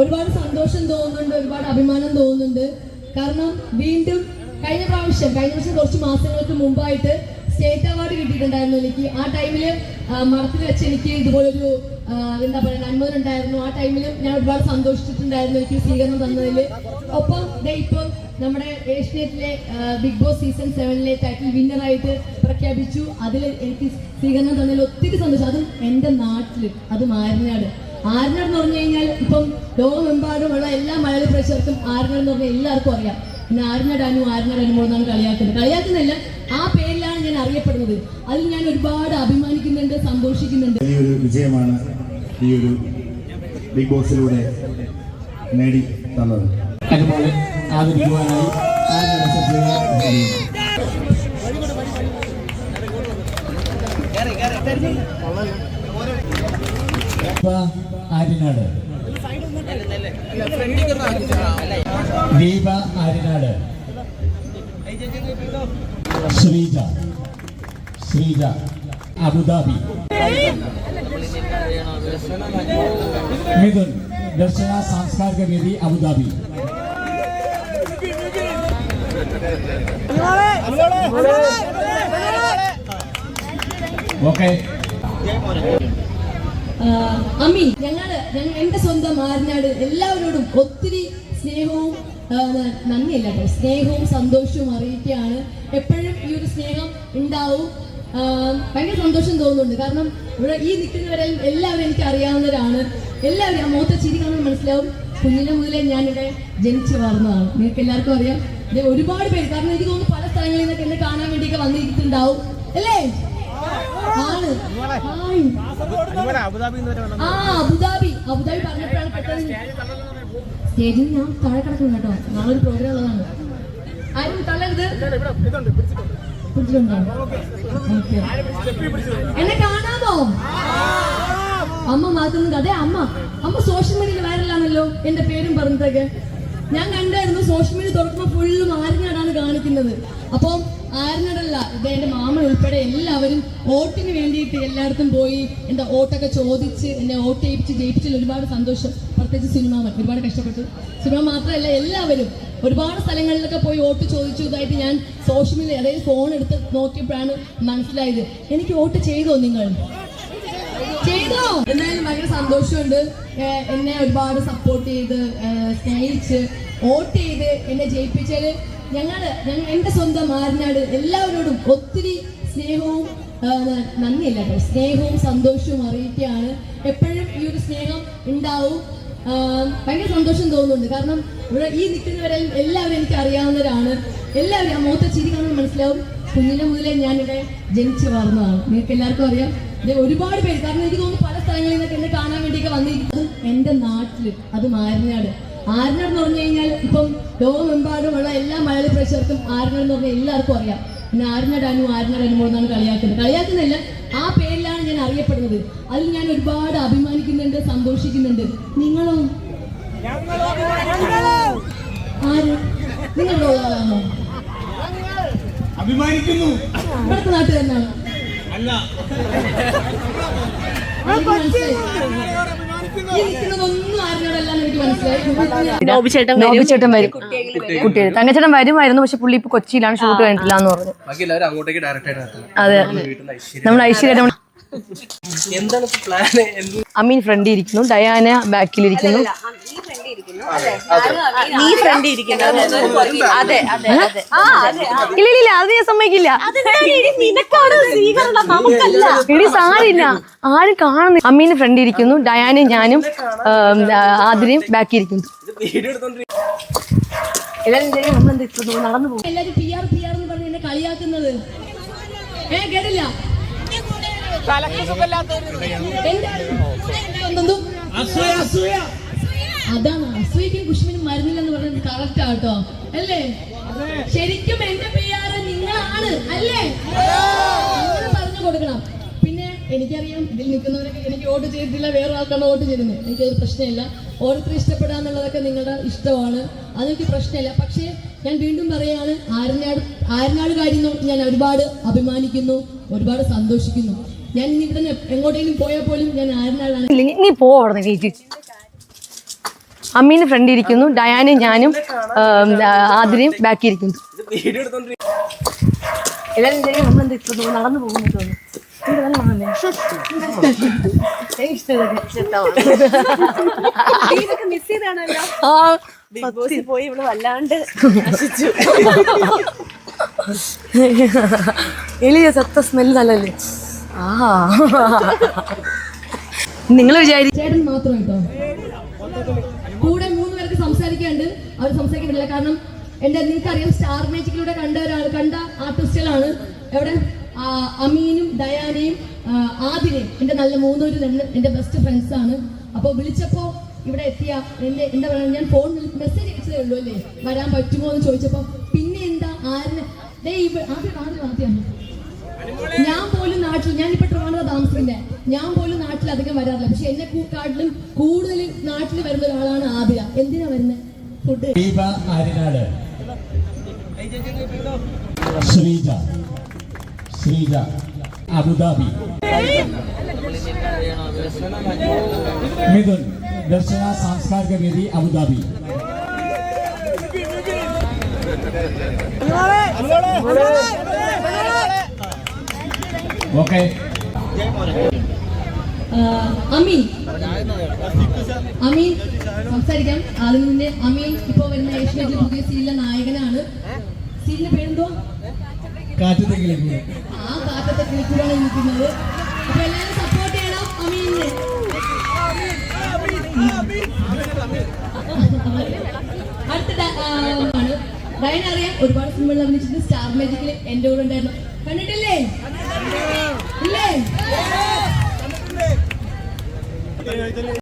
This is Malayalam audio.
ഒരുപാട് സന്തോഷം തോന്നുന്നുണ്ട്, ഒരുപാട് അഭിമാനം തോന്നുന്നുണ്ട്. കാരണം വീണ്ടും കഴിഞ്ഞ പ്രാവശ്യം കുറച്ച് മാസങ്ങൾക്ക് മുമ്പായിട്ട് സ്റ്റേറ്റ് അവാർഡ് കിട്ടിയിട്ടുണ്ടായിരുന്നു എനിക്ക്. ആ ടൈമിൽ മഠത്തിൽ വെച്ച് എനിക്ക് ഇതുപോലൊരു എന്താ പറയുക അനുമോദനം. ആ ടൈമിലും ഞാൻ ഒരുപാട് സന്തോഷിച്ചിട്ടുണ്ടായിരുന്നു എനിക്ക് സ്വീകരണം തന്നതിൽ. ഒപ്പം ഇപ്പം നമ്മുടെ ഏഷ്യനെറ്റിലെ ബിഗ് ബോസ് സീസൺ 7 ടൈറ്റിൽ വിന്നറായിട്ട് പ്രഖ്യാപിച്ചു. അതിൽ എനിക്ക് സ്വീകരണം തന്നതിൽ ഒത്തിരി സന്തോഷം. അതും എൻ്റെ നാട്ടിൽ, അതും ആര്യനാട് എന്ന് പറഞ്ഞു കഴിഞ്ഞാൽ ഇപ്പം ലോകമെമ്പാടുമുള്ള എല്ലാ മലയാളി പ്രേക്ഷകർക്കും ആര്യനാട് എന്ന് പറഞ്ഞാൽ എല്ലാവർക്കും അറിയാം. പിന്നെ ആര്യനാട് അനുമോദനാണ് കളിയാക്കുന്നില്ല, ആ പേരിലാണ് ഞാൻ അറിയപ്പെടുന്നത്. അതിൽ ഞാൻ ഒരുപാട് അഭിമാനിക്കുന്നുണ്ട്, സന്തോഷിക്കുന്നുണ്ട്. വലിയൊരു വിജയമാണ് ഈ ഒരു ബിഗ് ബോസിലൂടെ നേടി തന്നത്. അതുപോലെ ആദരിക്കുവാനായി ആര്യനാട്, ദീപ ആര്യനാട്, ശ്രീജ അബുദാബി, മിഥുൻ ദർശന സാംസ്കാരിക വേദി അബുദാബി. ഓക്കെ അമ്മി, എന്റെ സ്വന്തം ആര്യനാട് എല്ലാവരോടും ഒത്തിരി സ്നേഹവും നന്ദിയല്ല കേട്ടോ, സ്നേഹവും സന്തോഷവും അറിയിക്കുകയാണ്. എപ്പോഴും ഈ ഒരു സ്നേഹം ഉണ്ടാവും. ഭയങ്കര സന്തോഷം തോന്നുന്നുണ്ട്. കാരണം ഇവിടെ ഈ നിൽക്കുന്നവരെല്ലാം എല്ലാവരും എനിക്ക് അറിയാവുന്നവരാണ്. എല്ലാവരും ആ മുഖത്തെ ചിരി കാണുമ്പോൾ മനസ്സിലാവും കുഞ്ഞിനെ മുതലേ ഞാനിവിടെ ജനിച്ചു വളർന്നതാണ്. നിങ്ങൾക്ക് എല്ലാവർക്കും അറിയാം. ഒരുപാട് പേര്, കാരണം എനിക്ക് തോന്നുന്നു പല സ്ഥലങ്ങളിൽ നിന്നൊക്കെ എന്നെ കാണാൻ വേണ്ടിയൊക്കെ വന്നിരിക്കുന്നുണ്ടാവും അല്ലേ? അബുദാബി പറഞ്ഞപ്പോഴാണ് പെട്ടെന്ന് സ്റ്റേജിൽ ഞാൻ താഴെ കിടക്കുന്നു കേട്ടോ. നാളെ ഒരു പ്രോഗ്രാം ഉള്ളതാണ്. ആരും തള്ളരുത്. എന്നെ കാണാമോ? അമ്മ മാറ്റുന്നത്. അതെ, അമ്മ സോഷ്യൽ മീഡിയയിൽ വൈറലാണല്ലോ എന്റെ പേരും പറഞ്ഞതൊക്കെ. ഞാൻ കണ്ടായിരുന്നു സോഷ്യൽ മീഡിയ തുറക്കുമ്പോൾ ഫുള്ളും ആര്യനാടാണ് കാണിക്കുന്നത്. അപ്പം ആര്യനാടല്ല, ഇത് എന്റെ മാമൻ ഉൾപ്പെടെ എല്ലാവരും വോട്ടിന് വേണ്ടിയിട്ട് എല്ലായിടത്തും പോയി എന്റെ വോട്ടൊക്കെ ചോദിച്ച് എന്നെ വോട്ട് ജയിപ്പിച്ചതിൽ ഒരുപാട് സന്തോഷം. പ്രത്യേകിച്ച് സിനിമാമൻ ഒരുപാട് കഷ്ടപ്പെട്ടു. സിനിമ മാത്രമല്ല, എല്ലാവരും ഒരുപാട് സ്ഥലങ്ങളിലൊക്കെ പോയി വോട്ട് ചോദിച്ചു. ഇതായിട്ട് ഞാൻ സോഷ്യൽ മീഡിയ, അതായത് ഫോൺ എടുത്ത് നോക്കിയപ്പോഴാണ് മനസ്സിലായത്. എനിക്ക് വോട്ട് ചെയ്തോ? നിങ്ങൾ ചെയ്തോ? എന്തായാലും ഭയങ്കര സന്തോഷമുണ്ട്. എന്നെ ഒരുപാട് സപ്പോർട്ട് ചെയ്ത് സ്നേഹിച്ച് വോട്ട് ചെയ്ത് എന്നെ ജയിപ്പിച്ചാൽ എന്റെ സ്വന്തം ആര്യനാട് എല്ലാവരോടും ഒത്തിരി സ്നേഹവും നന്ദിയല്ല കേട്ടോ, സ്നേഹവും സന്തോഷവും അറിയിക്കുകയാണ്. എപ്പോഴും ഈ ഒരു സ്നേഹം ഉണ്ടാവും. ഭയങ്കര സന്തോഷം തോന്നുന്നുണ്ട്. കാരണം ഇവിടെ ഈ നിൽക്കുന്നവരെല്ലാം എല്ലാവരും എനിക്ക് അറിയാവുന്നവരാണ്. എല്ലാവരും ആ മുഖത്തെ ചിരി കാണുമ്പോൾ മനസ്സിലാവും കുഞ്ഞിനെ മുതലേ ഞാനിവിടെ ജനിച്ചു വളർന്നതാണ്. നിങ്ങൾക്ക് എല്ലാവർക്കും അറിയാം. ഒരുപാട് പേര്, കാരണം എനിക്ക് തോന്നുന്നു പല സ്ഥലങ്ങളിൽ നിന്നൊക്കെ എന്നെ കാണാൻ വേണ്ടിയൊക്കെ വന്നിരിക്കുന്നത് എൻ്റെ നാട്ടിൽ, അതും ആര്യനാട് എന്ന് പറഞ്ഞു കഴിഞ്ഞാൽ ഇപ്പം ലോകമെമ്പാടുമുള്ള എല്ലാ മലയാളി പ്രേക്ഷകർക്കും ആര്യനാട് എന്ന് പറഞ്ഞാൽ എല്ലാവർക്കും അറിയാം. പിന്നെ ആര്യനാട് അനുമോദനാണ് കളിയാക്കുന്നില്ല, ആ പേരിലാണ് ഞാൻ അറിയപ്പെടുന്നത്. അതിൽ ഞാൻ ഒരുപാട് അഭിമാനിക്കുന്നുണ്ട്, സന്തോഷിക്കുന്നുണ്ട്. നിങ്ങളോ? ആര്? നിങ്ങളുടെ ആളാണോ? അഭിമാനിക്കുന്നു. ഇവിടുത്തെ നാട്ടിൽ തന്നെയാണ്. നോബിച്ചേട്ടൻ വരും, കുട്ടികൾ തങ്കച്ചേട്ടൻ വരുമായിരുന്നു. പക്ഷെ പുള്ളി ഇപ്പൊ കൊച്ചിയിലാണ്, ഷൂട്ട് കഴിഞ്ഞിട്ടില്ല എന്ന് പറഞ്ഞു. അതെ, നമ്മുടെ ഐശ്വര്യ അമീൻ ഫ്രണ്ട് ഇരിക്കുന്നു, ഡയാന ബാക്കിലിരിക്കുന്നു. ഇല്ല, അത് ഞാൻ സമ്മതിക്കില്ല. ഇടി സാരില്ല, ആരും കാണുന്നു. അമ്മീന് ഫ്രണ്ട് ഇരിക്കുന്നു, ഡയാനയും ഞാനും ആതിരയും ബാക്കി ഇരിക്കുന്നു. നടന്നു പോകും. എല്ലാരും PR എന്ന് പറഞ്ഞ് എന്നെ കളിയാക്കുന്നത് കേട്ടില്ല. അതാണ് അസൂയക്കും കുഷ്മിനും മരുന്നില്ലെന്ന് പറഞ്ഞത് കറക്റ്റ് ആട്ടോ അല്ലേ? ശരിക്കും എന്റെ PR നിങ്ങളാണ് അല്ലേ? പറഞ്ഞു കൊടുക്കണം. പിന്നെ എനിക്കറിയാം, ഇതിൽ നിൽക്കുന്നവരൊക്കെ എനിക്ക് വോട്ട് ചെയ്തിട്ടില്ല, വേറെ ആൾക്കാണ് വോട്ട് ചെയ്തിരുന്നത്. എനിക്കൊരു പ്രശ്നമില്ല. ഓരോരുത്തർ ഇഷ്ടപ്പെടാന്നുള്ളതൊക്കെ നിങ്ങളുടെ ഇഷ്ടമാണ്, അതെനിക്ക് പ്രശ്നമില്ല. പക്ഷേ ഞാൻ വീണ്ടും പറയാണ്, ആര്യനാട് കാര്യം ഞാൻ ഒരുപാട് അഭിമാനിക്കുന്നു, ഒരുപാട് സന്തോഷിക്കുന്നു. ഞാൻ ഇനി ഇവിടെ എങ്ങോട്ടെങ്കിലും പോയാൽ പോലും ഞാൻ ആര്യനാടാണ്. നീ പോവാ. അമ്മീന് ഫ്രണ്ട് ഇരിക്കുന്നു, ഡയാനും ഞാനും ആതിരയും ബാക്കി ഇരിക്കുന്നു. എല്ലാവരും നമ്മളെന്താ ഇപ്പൊ നടന്നു പോകുന്നു തോന്നുന്നു. മിസ് ചെയ്താണല്ലോ ബിഗ് ബോസിൽ പോയി ഇവിടെ വല്ലാണ്ട് എലിയ സത്ത സ്മെല്ല് നല്ലല്ലേ. ആ നിങ്ങൾ വിചാരിച്ചു ചേട്ടൻ മാത്രം കേട്ടോ, കൂടെ 3 പേർക്ക് സംസാരിക്കാണ്ട്. അവർ സംസാരിക്കുന്നില്ല, കാരണം നിങ്ങൾക്കറിയാം സ്റ്റാർ മാജിക്കിലൂടെ കണ്ട ആർട്ടിസ്റ്റുകളാണ്. എവിടെ അമീനും ഡയാനയും ആദിനെയും എൻ്റെ നല്ല 3 എൻ്റെ ബെസ്റ്റ് ഫ്രണ്ട്സ് ആണ്. അപ്പോൾ വിളിച്ചപ്പോൾ ഇവിടെ എത്തിയ എന്താ പറയുക, ഞാൻ ഫോൺ മെസ്സേജ് അയച്ചതേ ഉള്ളൂ അല്ലേ, വരാൻ പറ്റുമോ എന്ന് ചോദിച്ചപ്പോൾ പിന്നെ എന്താ ആദ്യം ഞാൻ പോലും നാട്ടിൽ, ഞാനിപ്പോൾ ട്രിവാൻഡ്രം താമസിക്കുന്നത്, ഞാൻ പോലും നാട്ടിൽ അധികം വരാറില്ല. പക്ഷെ എന്നെ കാട്ടിലും കൂടുതൽ നാട്ടിൽ വരുന്ന ഒരാളാണ് ആതിര. എന്തിനാ വരുന്നത്? ഫുഡ്. ദീപ ആര്യനാട്, ശ്രീജ അബുദാബി, മിഥുൻ ദർശന സാംസ്കാരിക വേദി അബുദാബി. ഓക്കെ. അമീൻ സംസാരിക്കാം. അതിന് മുന്നേ അമീൻ ഇപ്പൊ വരുന്ന ഏഷ്യയിലെ പുതിയ സീരിയലിലെ നായകനാണ്. സീരിയലിന്റെ പേരെന്തോ? കാറ്റത്തെ കിളിക്കൂട്. ആ കാറ്റത്തെ കിളിക്കൂടാണ് ഇരിക്കുന്നത്. അപ്പൊ എല്ലാവരും സപ്പോർട്ട് ചെയ്യണം അമീനെ. അടുത്ത ആണ് ഡയന. അറിയാം, ഒരുപാട് സിനിമകളിൽ അഭിനയിച്ചിട്ട് സ്റ്റാർ മാജിക്കിൽ എൻ്റെ കൂടെ ഉണ്ടായിരുന്നു. കണ്ടിട്ടില്ലേ? ഇല്ലേ?